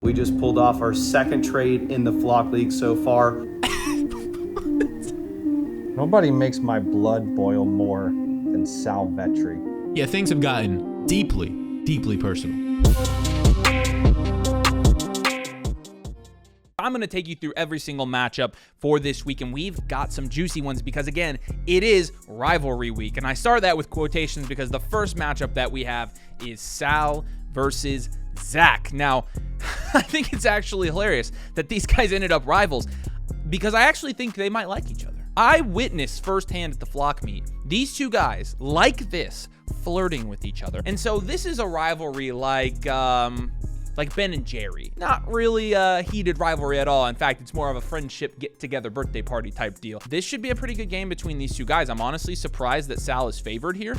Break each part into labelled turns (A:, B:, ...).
A: We just pulled off our second trade in the Flock League so far.
B: Nobody makes my blood boil more than Sal Vetri.
C: Yeah, things have gotten deeply, deeply personal.
D: I'm going to take you through every single matchup for this week, and we've got some juicy ones because, again, it is rivalry week. And I start that with quotations because the first matchup that we have is Sal versus Zach. Now, I think it's actually hilarious that these guys ended up rivals because I actually think they might like each other. I witnessed firsthand at the Flock meet these two guys like this flirting with each other. And so this is a rivalry like Ben and Jerry. Not really a heated rivalry at all. In fact, it's more of a friendship get-together birthday party type deal. This should be a pretty good game between these two guys. I'm honestly surprised that Sal is favored here,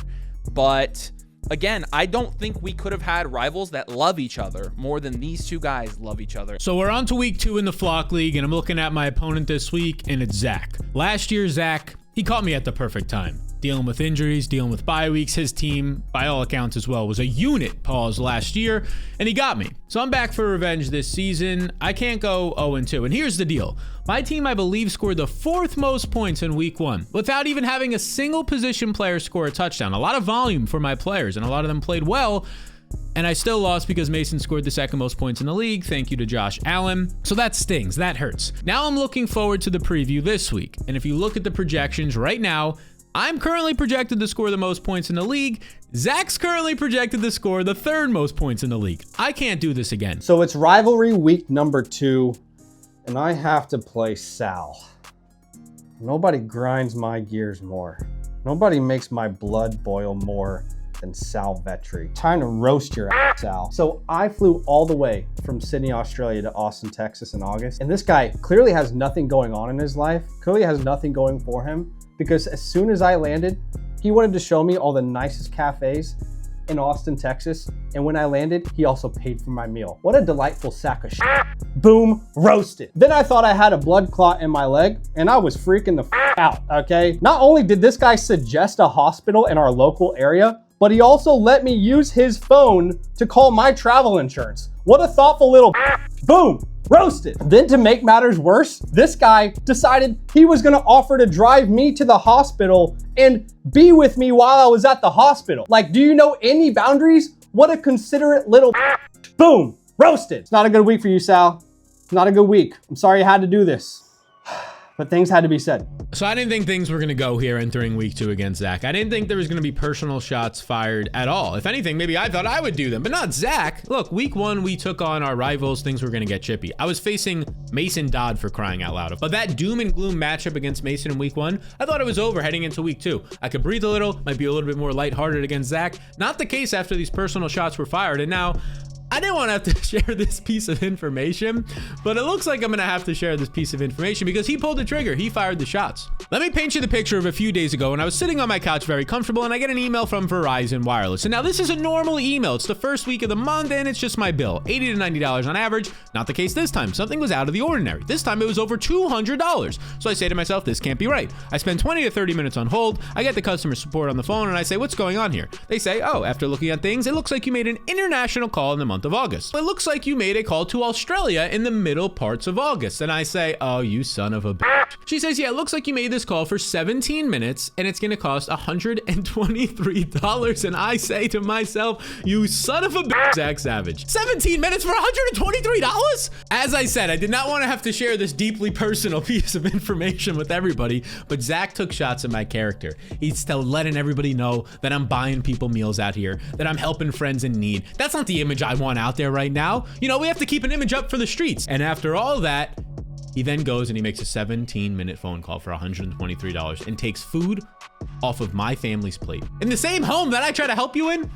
D: but again, I don't think we could have had rivals that love each other more than these two guys love each other.
C: So we're on to week 2 in the Flock League, and I'm looking at my opponent this week, and it's Zach. Last year, Zach, he caught me at the perfect time. Dealing with injuries, dealing with bye weeks. His team, by all accounts as well, was a unit pause last year, and he got me. So I'm back for revenge this season. I can't go 0-2, and here's the deal. My team, I believe, scored the 4th most points in week 1 without even having a single position player score a touchdown. A lot of volume for my players, and a lot of them played well, and I still lost because Mason scored the 2nd most points in the league. Thank you to Josh Allen. So that stings. That hurts. Now I'm looking forward to the preview this week, and if you look at the projections right now, I'm currently projected to score the most points in the league. Zach's currently projected to score the 3rd most points in the league. I can't do this again.
B: So it's rivalry week number 2, and I have to play Sal. Nobody grinds my gears more. Nobody makes my blood boil more than Sal Vetri. Time to roast your ass, Sal. So I flew all the way from Sydney, Australia to Austin, Texas in August. And this guy clearly has nothing going on in his life, clearly has nothing going for him, because as soon as I landed, he wanted to show me all the nicest cafes in Austin, Texas. And when I landed, he also paid for my meal. What a delightful sack of shit. Boom, roasted. Then I thought I had a blood clot in my leg, and I was freaking the out, okay? Not only did this guy suggest a hospital in our local area, but he also let me use his phone to call my travel insurance. What a thoughtful little boom, roasted. Then to make matters worse, this guy decided he was gonna offer to drive me to the hospital and be with me while I was at the hospital. Like, do you know any boundaries? What a considerate little boom, roasted. It's not a good week for you, Sal. It's not a good week. I'm sorry you had to do this, but things had to be said.
C: So I didn't think things were going to go here entering week 2 against Zach. I didn't think there was going to be personal shots fired at all. If anything, maybe I thought I would do them, but not Zach. Look, week 1, we took on our rivals. Things were going to get chippy. I was facing Mason Dodd, for crying out loud. But that doom and gloom matchup against Mason in week 1, I thought it was over heading into week 2. I could breathe a little, might be a little bit more lighthearted against Zach. Not the case after these personal shots were fired. And now I didn't want to have to share this piece of information, but it looks like I'm going to have to share this piece of information because he pulled the trigger. He fired the shots. Let me paint you the picture of a few days ago when I was sitting on my couch very comfortable and I get an email from Verizon Wireless. And now this is a normal email. It's the first week of the month and it's just my bill. $80 to $90 on average. Not the case this time. Something was out of the ordinary. This time it was over $200. So I say to myself, this can't be right. I spend 20 to 30 minutes on hold. I get the customer support on the phone and I say, what's going on here? They say, oh, after looking at things, it looks like you made an international call in the month of August. It looks like you made a call to Australia in the middle parts of August. And I say, oh, you son of a bitch. She says, yeah, it looks like you made this call for 17 minutes and it's going to cost $123. And I say to myself, you son of a bitch, Zach Savage. 17 minutes for $123? As I said, I did not want to have to share this deeply personal piece of information with everybody, but Zach took shots at my character. He's still letting everybody know that I'm buying people meals out here, that I'm helping friends in need. That's not the image I want out there right now. You know, we have to keep an image up for the streets. And after all that, he then goes and he makes a 17-minute phone call for $123 and takes food off of my family's plate. In the same home that I try to help you in?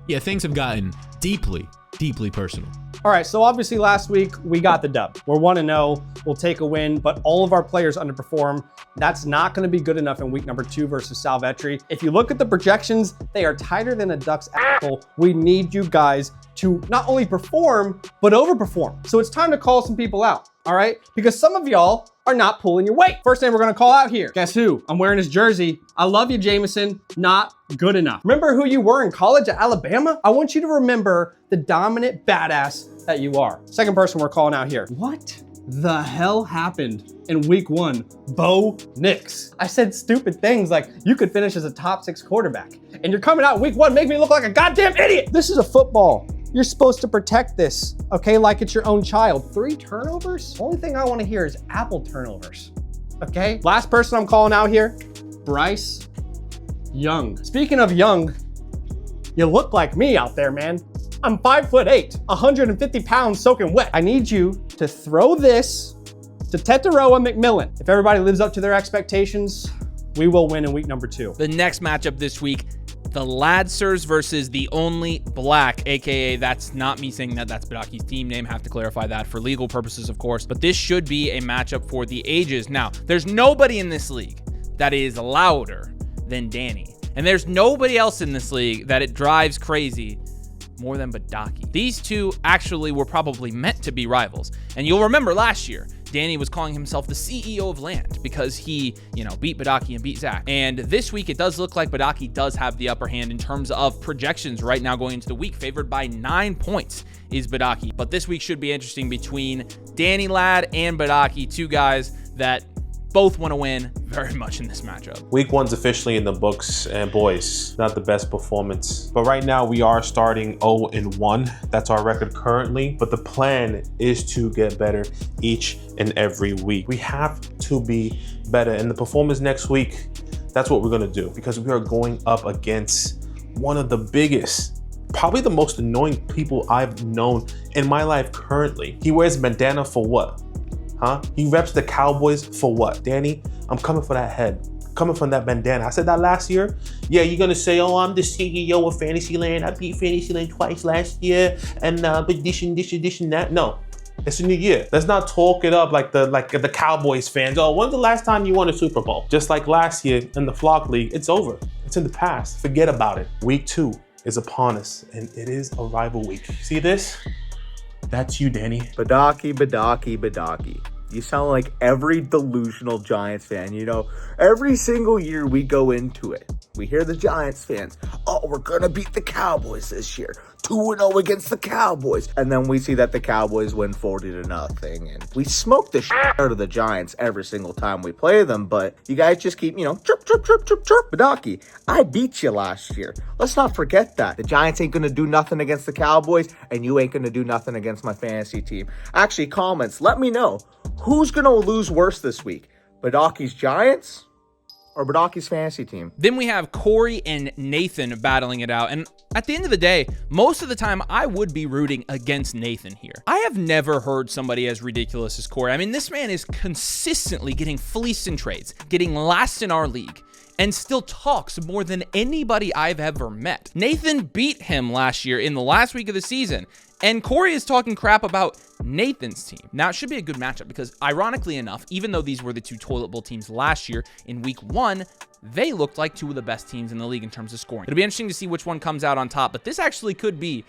C: Yeah, things have gotten deeply, deeply personal.
B: All right, so obviously last week we got the dub. We're 1-0, we'll take a win, but all of our players underperform. That's not gonna be good enough in week number 2 versus Sal Vetri. If you look at the projections, they are tighter than a duck's asshole. We need you guys to not only perform, but overperform. So it's time to call some people out, all right? Because some of y'all are not pulling your weight. First name we're gonna call out here. Guess who? I'm wearing his jersey. I love you, Jameson. Not good enough. Remember who you were in college at Alabama? I want you to remember the dominant badass that you are. Second person we're calling out here. What the hell happened in week 1? Bo Nix. I said stupid things like you could finish as a top 6 quarterback. And you're coming out week 1 making me look like a goddamn idiot. This is a football. You're supposed to protect this, okay? Like it's your own child. 3 turnovers? Only thing I want to hear is Apple turnovers, okay? Last person I'm calling out here, Bryce Young. Speaking of young, you look like me out there, man. I'm 5'8", 150 pounds soaking wet. I need you to throw this to Tetaroa McMillan. If everybody lives up to their expectations, we will win in week number 2.
D: The next matchup this week, the Ladsers versus the Only Black, aka that's not me saying that, that's Badaki's team name. Have to clarify that for legal purposes, of course. But this should be a matchup for the ages. Now, there's nobody in this league that is louder than Danny. And there's nobody else in this league that it drives crazy more than Bodaki. These two actually were probably meant to be rivals. And you'll remember last year, Danny was calling himself the CEO of land because he, beat Badake and beat Zach. And this week, it does look like Bodaki does have the upper hand in terms of projections right now going into the week. Favored by 9 points is Bodaki. But this week should be interesting between Danny Ladd and Bodaki, two guys that both want to win very much in this matchup.
E: Week 1's officially in the books, and boys, not the best performance. But right now we are starting 0-1. That's our record currently, but the plan is to get better each and every week. We have to be better, and the performance next week, that's what we're gonna do, because we are going up against one of the biggest, probably the most annoying people I've known in my life currently. He wears bandana for what? Huh? He reps the Cowboys for what? Danny, I'm coming for that head. Coming from that bandana. I said that last year. Yeah, you're gonna say, oh, I'm the CEO of Fantasyland. I beat Fantasyland twice last year, and this, that. No, it's a new year. Let's not talk it up like the Cowboys fans. Oh, when's the last time you won a Super Bowl? Just like last year in the Flock League, it's over. It's in the past. Forget about it. Week 2 is upon us, and it is a rival week. See this? That's you, Danny.
F: Badaki, Badaki, Badaki. You sound like every delusional Giants fan. Every single year we go into it, we hear the Giants fans, oh, we're going to beat the Cowboys this year. 2-0 against the Cowboys. And then we see that the Cowboys win 40-0. And we smoke the shit out of the Giants every single time we play them. But you guys just keep, chirp, chirp, chirp, chirp, chirp. Badaki, I beat you last year. Let's not forget that. The Giants ain't going to do nothing against the Cowboys, and you ain't going to do nothing against my fantasy team. Actually, comments, let me know. Who's going to lose worse this week? Badaki's Giants or Badaki's fantasy team?
D: Then we have Corey and Nathan battling it out. And at the end of the day, most of the time, I would be rooting against Nathan here. I have never heard somebody as ridiculous as Corey. I mean, this man is consistently getting fleeced in trades, getting last in our league, and still talks more than anybody I've ever met. Nathan beat him last year in the last week of the season, and Corey is talking crap about Nathan's team. Now, it should be a good matchup because, ironically enough, even though these were the two toilet bowl teams last year, in week 1, they looked like two of the best teams in the league in terms of scoring. It'll be interesting to see which one comes out on top, but this actually could be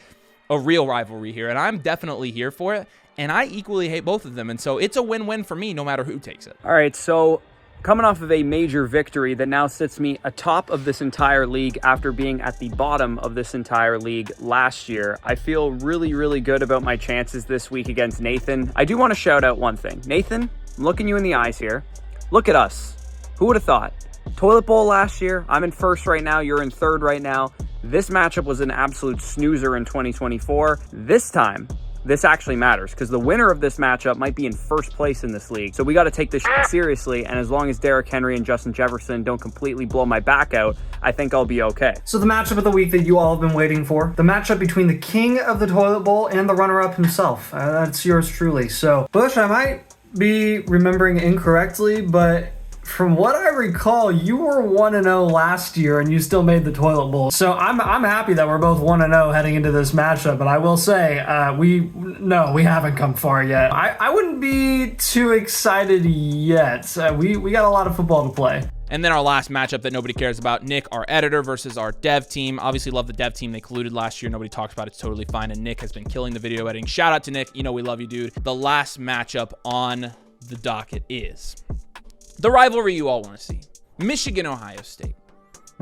D: a real rivalry here, and I'm definitely here for it, and I equally hate both of them, and so it's a win-win for me no matter who takes it.
G: All right, so coming off of a major victory that now sits me atop of this entire league after being at the bottom of this entire league last year, I feel really, really good about my chances this week against Nathan. I do want to shout out one thing. Nathan, I'm looking you in the eyes here. Look at us. Who would have thought? Toilet bowl last year. I'm in first right now. You're in third right now. This matchup was an absolute snoozer in 2024. This time, this actually matters because the winner of this matchup might be in first place in this league. So we got to take this seriously. And as long as Derrick Henry and Justin Jefferson don't completely blow my back out, I think I'll be okay.
H: So the matchup of the week that you all have been waiting for, the matchup between the king of the toilet bowl and the runner-up himself. That's yours truly. So Bush, I might be remembering incorrectly, but from what I recall, you were 1-0 last year and you still made the toilet bowl. So I'm happy that we're both 1-0 heading into this matchup, but I will say we haven't come far yet. I wouldn't be too excited yet. We got a lot of football to play.
D: And then our last matchup that nobody cares about, Nick, our editor, versus our dev team. Obviously love the dev team. They colluded last year. Nobody talks about it. It's totally fine. And Nick has been killing the video editing. Shout out to Nick. You know we love you, dude. The last matchup on the docket is the rivalry you all want to see. Michigan, Ohio State.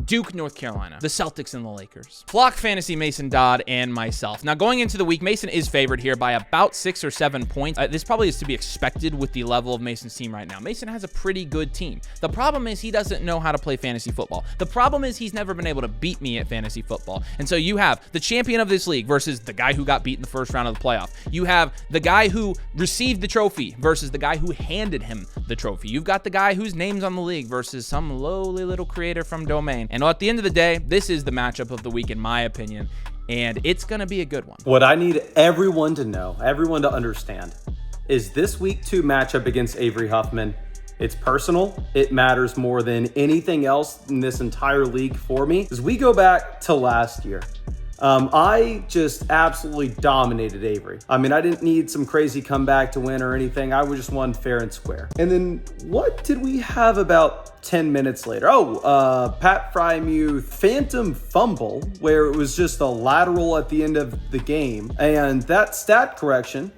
D: Duke, North Carolina, the Celtics and the Lakers. Flock Fantasy, Mason Dodd, and myself. Now, going into the week, Mason is favored here by about 6 or 7 points. This probably is to be expected with the level of Mason's team right now. Mason has a pretty good team. The problem is he doesn't know how to play fantasy football. The problem is he's never been able to beat me at fantasy football. And so you have the champion of this league versus the guy who got beat in the first round of the playoff. You have the guy who received the trophy versus the guy who handed him the trophy. You've got the guy whose name's on the league versus some lowly little creator from Domain. And at the end of the day, this is the matchup of the week, in my opinion, and it's going to be a good one.
A: What I need everyone to know, everyone to understand, is this week 2 matchup against Avery Huffman. It's personal. It matters more than anything else in this entire league for me. As we go back to last year, I just absolutely dominated Avery. I mean, I didn't need some crazy comeback to win or anything. I just won fair and square. And then what did we have about 10 minutes later? Pat Frymuth phantom fumble where it was just a lateral at the end of the game. And that stat correction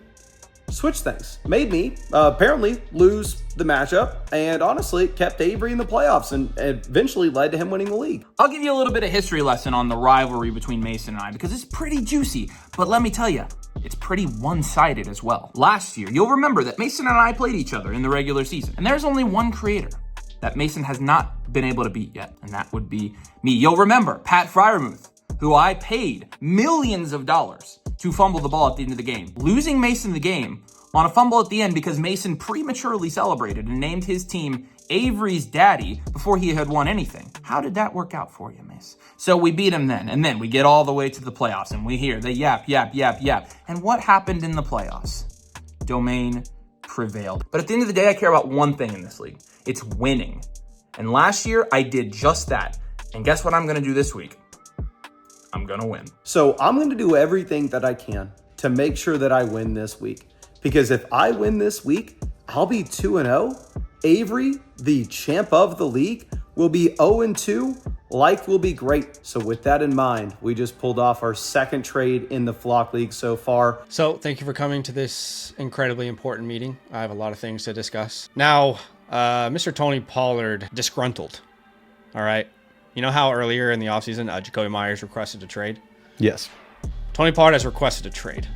A: switched things. Made me apparently lose the matchup, and honestly kept Avery in the playoffs and eventually led to him winning the league.
D: I'll give you a little bit of history lesson on the rivalry between Mason and I because it's pretty juicy, but let me tell you, it's pretty one-sided as well. Last year, you'll remember that Mason and I played each other in the regular season, and there's only one creator that Mason has not been able to beat yet, and that would be me. You'll remember Pat Frymuth, who I paid millions of dollars to fumble the ball at the end of the game, losing Mason the game on a fumble at the end because Mason prematurely celebrated and named his team Avery's daddy before he had won anything. How did that work out for you, Mace? So we beat him then, and then we get all the way to the playoffs, and we hear the yap, yap, yap, yap. And what happened in the playoffs? Domain prevailed. But at the end of the day, I care about one thing in this league. It's winning. And last year, I did just that. And guess what I'm going to do this week? I'm going to win.
A: So I'm going to do everything that I can to make sure that I win this week. Because if I win this week, I'll be 2-0. Avery, the champ of the league, will be 0-2. Life will be great. So with that in mind, we just pulled off our second trade in the Flock League so far.
B: So thank you for coming to this incredibly important meeting. I have a lot of things to discuss. Now, Mr. Tony Pollard disgruntled. All right. You know how earlier in the offseason, Jacoby Myers requested a trade?
A: Yes.
B: Tony Pollard has requested a trade.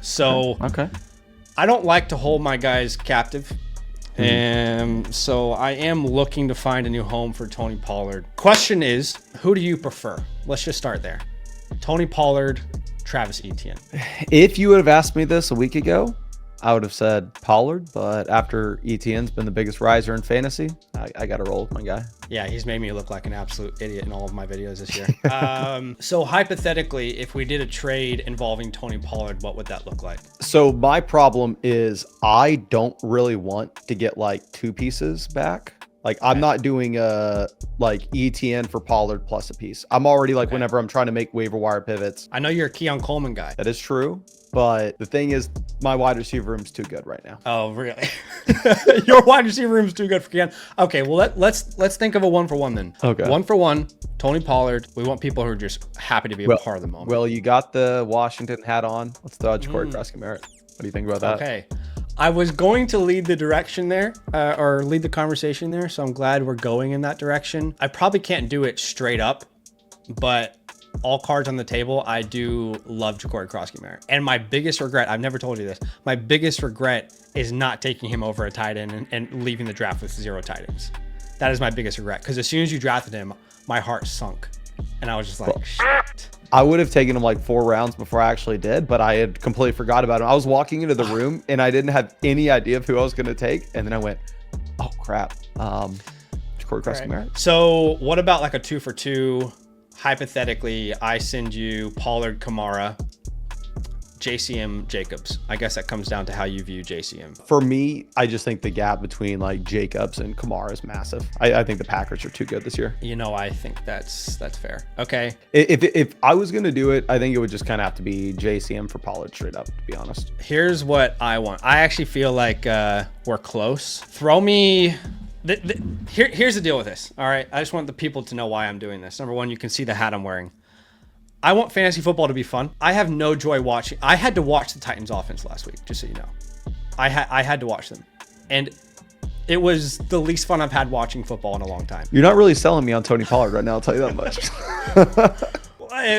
B: So
A: okay.
B: I don't like to hold my guys captive. And so I am looking to find a new home for Tony Pollard. Question is, who do you prefer? Let's just start there. Tony Pollard, Travis Etienne.
I: If you would have asked me this a week ago, I would have said Pollard, but after Etienne's been the biggest riser in fantasy, I got to roll with my guy.
B: Yeah, he's made me look like an absolute idiot in all of my videos this year. So hypothetically, if we did a trade involving Tony Pollard, what would that look like?
I: So my problem is I don't really want to get like 2 pieces back. Like I'm not doing like ETN for Pollard plus a piece. I'm already like whenever I'm trying to make waiver wire pivots.
B: I know you're a Keon Coleman guy.
I: That is true. But the thing is, my wide receiver room's too good right now.
B: Oh, really? Your wide receiver room's too good for Keon. Okay, well let's think of a 1-for-1 then. Okay. 1-for-1, Tony Pollard. We want people who are just happy to be a part of the moment.
I: Well, you got the Washington hat on. Let's dodge Croskey-Merritt. What do you think about that?
B: Okay. I was going to lead the direction there, or lead the conversation there, so I'm glad we're going in that direction. I probably can't do it straight up, but all cards on the table, I do love Croskey-Merritt. And my biggest regret, I've never told you this, my biggest regret is not taking him over a tight end and leaving the draft with 0 tight ends. That is my biggest regret, because as soon as you drafted him, my heart sunk. And I was just like, shit.
I: I would have taken him like 4 rounds before I actually did, but I had completely forgot about him. I was walking into the room and I didn't have any idea of who I was going to take. And then I went, oh crap. Croskey-Merritt.
B: Right. So what about like a 2-for-2? Hypothetically, I send you Pollard, Kamara, JCM, Jacobs. I guess that comes down to how you view JCM.
I: For me, I just think the gap between like Jacobs and Kamara is massive. I think the Packers are too good this year.
B: You know, I think that's fair. Okay.
I: If I was going to do it, I think it would just kind of have to be JCM for Pollard straight up, to be honest.
B: Here's what I want. I actually feel like we're close. Throw me... Here's the deal with this. All right. I just want the people to know why I'm doing this. Number one, you can see the hat I'm wearing. I want fantasy football to be fun. I have no joy watching. I had to watch the Titans offense last week, just so you know. I had to watch them. And It was the least fun I've had watching football in a long time.
I: You're not really selling me on Tony Pollard right now, I'll tell you that much.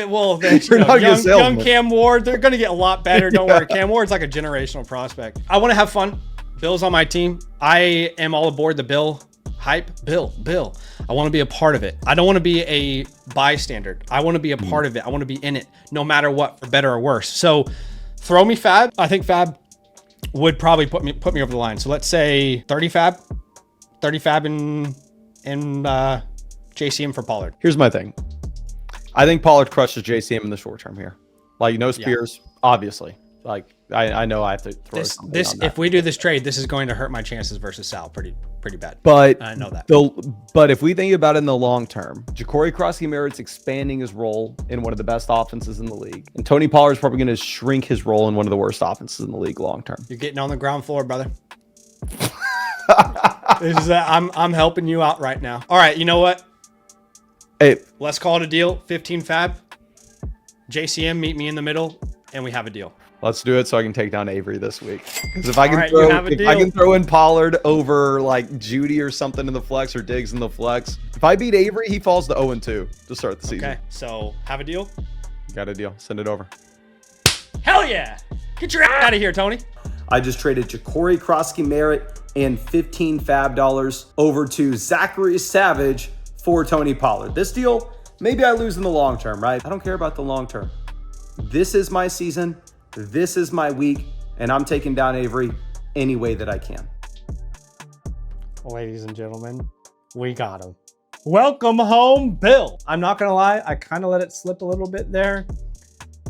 B: Well,
I: You're not a good
B: young
I: salesman.
B: Cam Ward, they're going to get a lot better. Don't worry. Cam Ward's like a generational prospect. I want to have fun. Bill's on my team. I am all aboard the Bill hype. Bill. I want to be a part of it. I don't want to be a bystander. I want to be a part of it. I want to be in it, no matter what, for better or worse. So throw me Fab. I think Fab would probably put me over the line. So let's say 30 Fab in JCM for Pollard.
I: Here's my thing. I think Pollard crushes JCM in the short term here. Like, no Spears, obviously. Like, I know I have to throw something on that.
B: If we do this trade, this is going to hurt my chances versus Sal pretty bad.
I: But
B: I know that.
I: But if we think about it in the long term, Ja'Cory Croskey-Merritt's expanding his role in one of the best offenses in the league, and Tony Pollard's probably going to shrink his role in one of the worst offenses in the league long term.
B: You're getting on the ground floor, brother. I'm helping you out right now. All right, you know what?
I: Hey,
B: Let's call it a deal. 15 Fab. JCM, meet me in the middle, and we have a deal.
I: let's do it so I can take down Avery this week. Because if I can
B: Alright,
I: I can throw in Pollard over like Judy or something in the flex or Diggs in the flex. If I beat Avery, he falls to 0-2 to start the season.
B: Okay, so have a deal.
I: Got a deal. Send it over.
B: Hell yeah! Get your ass out of here, Tony.
A: I just traded Ja'Cory Croskey-Merritt and 15 fab dollars over to Zachary Savage for Tony Pollard. This deal, maybe I lose in the long term, right? I don't care about the long term. This is my season. This is my week, and I'm taking down Avery any way that I can.
B: Ladies and gentlemen, we got him. Welcome home, Bill. I'm not gonna lie, I kind of let it slip a little bit there.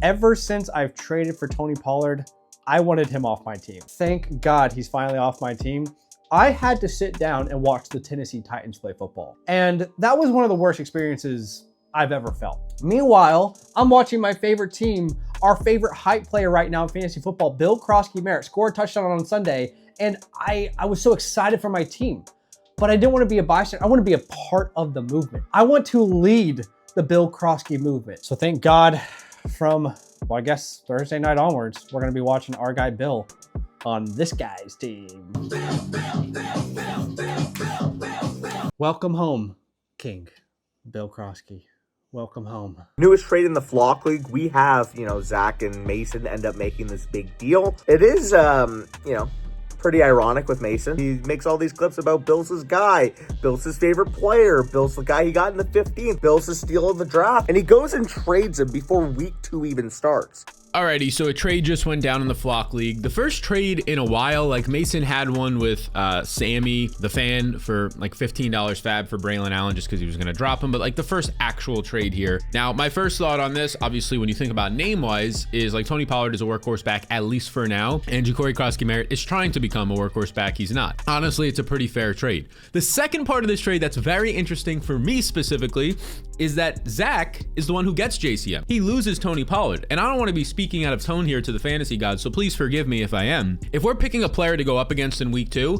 B: Ever since I've traded for Tony Pollard, I wanted him off my team. Thank God he's finally off my team. I had to sit down and watch the Tennessee Titans play football. And that was one of the worst experiences I've ever felt. Meanwhile, I'm watching my favorite team, our favorite hype player right now in fantasy football, Bill Croskey-Merritt, score a touchdown on Sunday. And I was so excited for my team. But I didn't want to be a bystander. I want to be a part of the movement. I want to lead the Bill Croskey movement. So thank God from, well, I guess Thursday night onwards, we're going to be watching our guy Bill on this guy's team. Welcome home, King Bill Croskey. Welcome home.
F: Newest trade in the Flock League, we have, Zach and Mason end up making this big deal. It is, pretty ironic with Mason. He makes all these clips about Bill's his guy, Bill's his favorite player, Bill's the guy he got in the 15th, Bill's his steal of the draft, and he goes and trades him before week 2 even starts.
C: Alrighty, so a trade just went down in the Flock League. The first trade in a while, like Mason had one with Sammy, the fan, for like $15 fab for Braylon Allen just because he was going to drop him, but like the first actual trade here. Now, my first thought on this, obviously, when you think about name-wise, is like Tony Pollard is a workhorse back, at least for now, and Ja'Cory Croskey-Merritt is trying to become a workhorse back. He's not. Honestly, it's a pretty fair trade. The second part of this trade that's very interesting for me specifically is that Zach is the one who gets JCM. He loses Tony Pollard, and I don't want to be speaking out of tone here to the fantasy gods, so please forgive me if I am. If we're picking a player to go up against in week 2,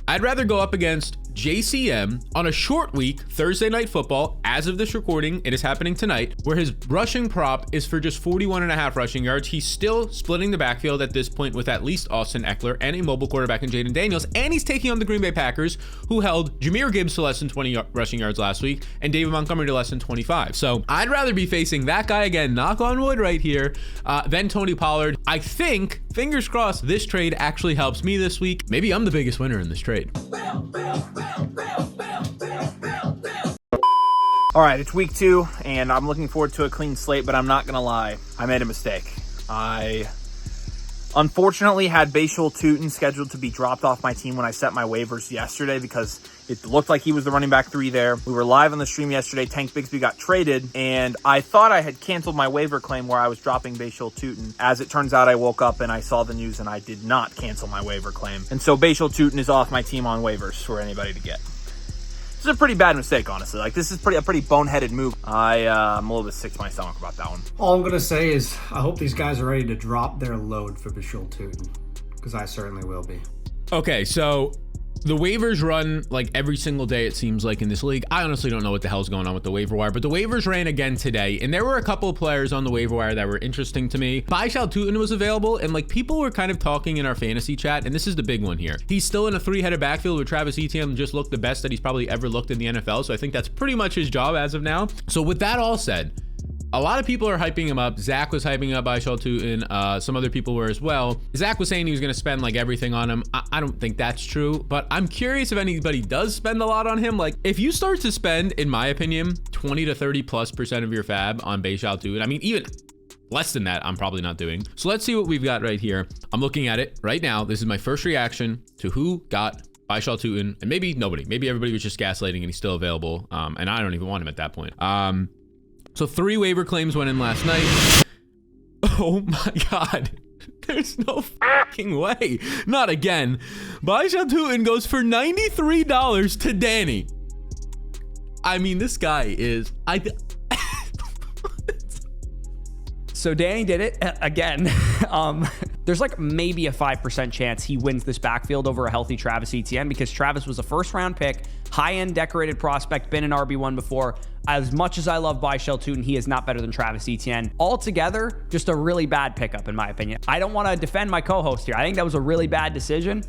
C: I'd rather go up against JCM on a short week, Thursday Night Football. As of this recording, it is happening tonight, where his rushing prop is for just 41.5 rushing yards. He's still splitting the backfield at this point with at least Austin Eckler and a mobile quarterback in Jaden Daniels, and he's taking on the Green Bay Packers, who held Jahmyr Gibbs to less than 20 rushing yards last week and David Montgomery to less than 25. So I'd rather be facing that guy again, knock on wood right here, than Tony Pollard. I think, fingers crossed, this trade actually helps me this week. Maybe I'm the biggest winner in this trade.
D: All right, it's week 2, and I'm looking forward to a clean slate, but I'm not going to lie. I made a mistake. I unfortunately had Bashul Tutin scheduled to be dropped off my team when I set my waivers yesterday because it looked like he was the running back 3 there. We were live on the stream yesterday. Tank Bigsby got traded, and I thought I had canceled my waiver claim where I was dropping Bashul Tutin. As it turns out, I woke up and I saw the news, and I did not cancel my waiver claim. And so Bashul Tutin is off my team on waivers for anybody to get. This is a pretty bad mistake, honestly. Like, this is a pretty boneheaded move. I'm a little bit sick to my stomach about that one.
H: All I'm going to say is I hope these guys are ready to drop their load for Bashul Tutin, because I certainly will be.
C: Okay, so The waivers run like every single day, it seems like, in this league. I honestly don't know what the hell's going on with the waiver wire, but the waivers ran again today, and there were a couple of players on the waiver wire that were interesting to me. Sal Vetri was available, and like people were kind of talking in our fantasy chat, and this is the big one here. He's still in a three-headed backfield with Travis Etienne, just looked the best that he's probably ever looked in the NFL, so I think that's pretty much his job as of now. So with that all said, a lot of people are hyping him up. Zach was hyping up Sal Vetri, some other people were as well. Zach was saying he was going to spend like everything on him. I don't think that's true, but I'm curious if anybody does spend a lot on him. Like if you start to spend, in my opinion, 20 to 30+% of your fab on Sal Vetri, I mean, even less than that, I'm probably not doing. So let's see what we've got right here. I'm looking at it right now. This is my first reaction to who got Sal Vetri, and maybe nobody. Maybe everybody was just gaslighting and he's still available. And I don't even want him at that point. So 3 waiver claims went in last night. Oh my God. There's no fucking way. Not again. Sal Vetri goes for $93 to Danny. I mean, this guy is...
G: So Danny did it again. There's like maybe a 5% chance he wins this backfield over a healthy Travis Etienne, because Travis was a first-round pick, high-end decorated prospect, been an RB1 before. As much as I love Sal Vetri, he is not better than Travis Etienne. Altogether, just a really bad pickup in my opinion. I don't want to defend my co-host here. I think that was a really bad decision.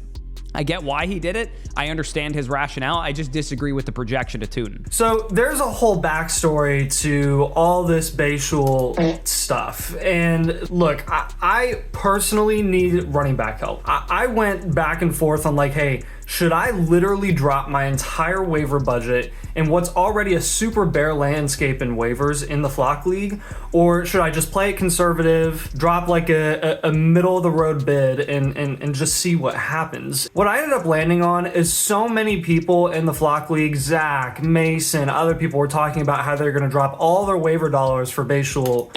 G: I get why he did it. I understand his rationale. I just disagree with the projection to Tootin.
H: So there's a whole backstory to all this Bashul stuff. And look, I personally need running back help. I went back and forth on like, hey, should I literally drop my entire waiver budget in what's already a super bare landscape in waivers in the Flock League? Or should I just play it conservative, drop like a middle of the road bid and just see what happens? What I ended up landing on is so many people in the Flock League, Zach, Mason, other people were talking about how they're gonna drop all their waiver dollars for Bashul.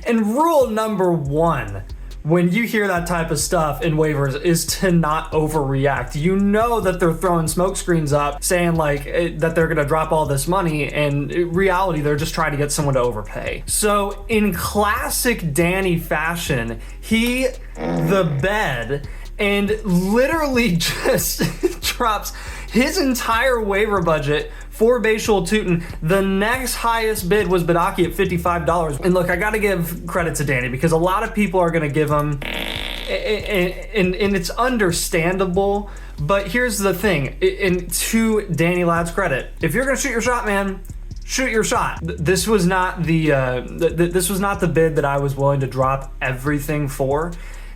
H: And rule number 1, when you hear that type of stuff in waivers, is to not overreact. You know that they're throwing smoke screens up saying like that they're gonna drop all this money, and in reality they're just trying to get someone to overpay. So in classic Danny fashion, he the bed and literally just drops his entire waiver budget for Sal Vetri. The next highest bid was Bodaki at $55. And look, I gotta give credit to Danny, because a lot of people are gonna give him, and it's understandable, but here's the thing, and to Danny Ladd's credit, if you're gonna shoot your shot, man, shoot your shot. This was not the bid that I was willing to drop everything for,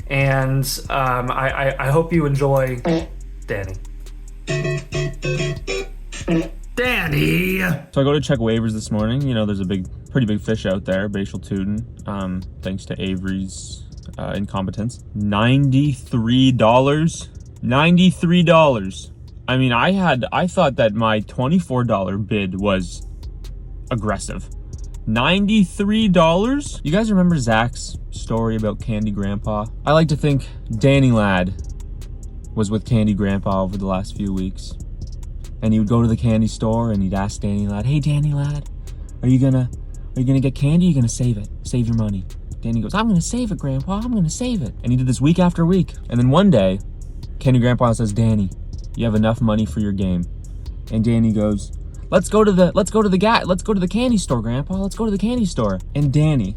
H: and I hope you enjoy Danny. Danny.
J: So I go to check waivers this morning. You know, there's a pretty big fish out there, Sal Vetri, thanks to Avery's incompetence. $93. $93. I mean, I thought that my $24 bid was aggressive. $93? You guys remember Zach's story about Candy Grandpa? I like to think Danny Ladd was with Candy Grandpa over the last few weeks. And he would go to the candy store and he'd ask Danny Ladd, "Hey Danny Ladd, are you gonna get candy? Or are you gonna save it? Save your money." Danny goes, "I'm gonna save it, Grandpa. I'm gonna save it." And he did this week after week. And then one day, Candy Grandpa says, "Danny, you have enough money for your game." And Danny goes, Let's go to the candy store, Grandpa. Let's go to the candy store." And Danny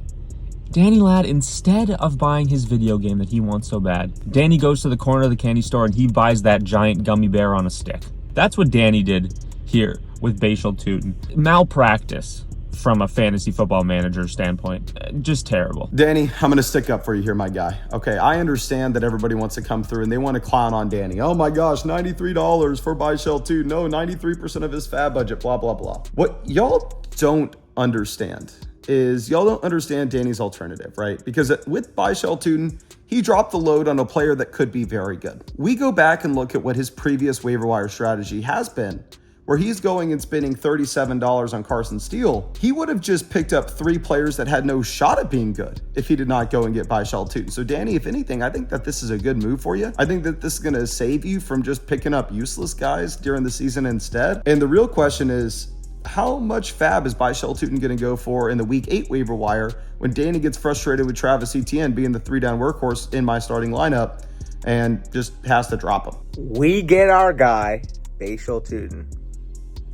J: Ladd, instead of buying his video game that he wants so bad, Danny goes to the corner of the candy store and he buys that giant gummy bear on a stick. That's what Danny did here with Sal Vetri. Malpractice from a fantasy football manager standpoint. Just terrible.
A: Danny, I'm going to stick up for you here, my guy. Okay, I understand that everybody wants to come through and they want to clown on Danny. Oh my gosh, $93 for Sal Vetri. No, 93% of his fab budget, blah, blah, blah. What y'all don't understand is y'all don't understand Danny's alternative, right? Because with Sal Vetri, he dropped the load on a player that could be very good. We go back and look at what his previous waiver wire strategy has been, where he's going and spending $37 on Carson Steele. He would have just picked up 3 players that had no shot at being good if he did not go and get Sal Vetri. So Danny, if anything, I think that this is a good move for you. I think that this is going to save you from just picking up useless guys during the season instead. And the real question is, how much fab is Sal Vetri going to go for in the week 8 waiver wire when Danny gets frustrated with Travis Etienne being the 3-down workhorse in my starting lineup?
I: and just has to drop him.
F: We get our guy, Bashal Tootin.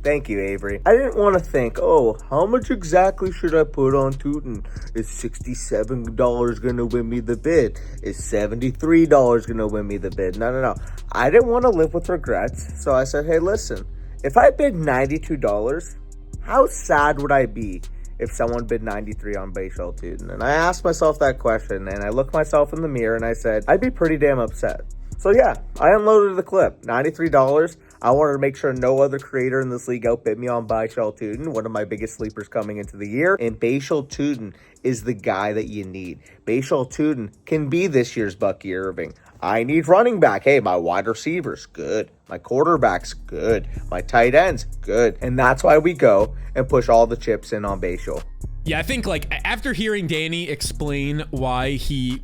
F: Thank you, Avery. I didn't want to think, oh, how much exactly should I put on Tootin? Is $67 going to win me the bid? Is $73 going to win me the bid? No. I didn't want to live with regrets, so I said, hey, listen, if I bid $92, how sad would I be if someone bid 93 on Bashal Tootin? And I asked myself that question, and I looked myself in the mirror, and I said, I'd be pretty damn upset. So yeah, I unloaded the clip, $93. I wanted to make sure no other creator in this league outbid me on Bashal Tootin, one of my biggest sleepers coming into the year. And Bashal Tootin is the guy that you need. Bashal Tootin can be this year's Bucky Irving. I need running back. Hey, my wide receivers, good. My quarterback's good. My tight ends, good. And that's why we go and push all the chips in on Bashal.
C: Yeah, I think like after hearing Danny explain why he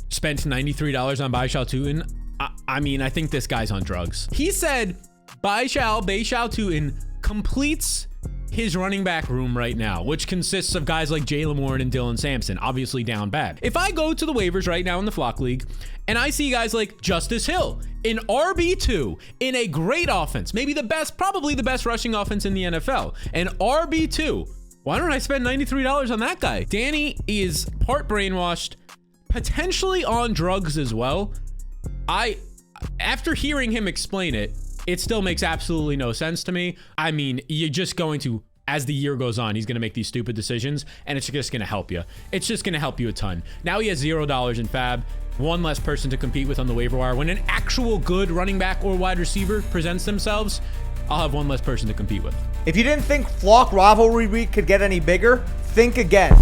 C: spent $93 on Bashal Tootin, I mean, I think this guy's on drugs. He said Bashal Tootin completes his running back room right now, which consists of guys like Jaylen Warren and Dylan Sampson, obviously down bad. If I go to the waivers right now in the Flock League and I see guys like Justice Hill, in RB2, in a great offense, maybe the best, probably the best rushing offense in the NFL, and RB2, why don't I spend $93 on that guy? Danny is part brainwashed, potentially on drugs as well. After hearing him explain it, it still makes absolutely no sense to me. I mean, you're just going to, as the year goes on, he's going to make these stupid decisions, and it's just going to help you. It's just going to help you a ton. Now he has $0 in fab, one less person to compete with on the waiver wire. When an actual good running back or wide receiver presents themselves, I'll have one less person to compete with.
F: If you didn't think Flock Rivalry Week could get any bigger, think again.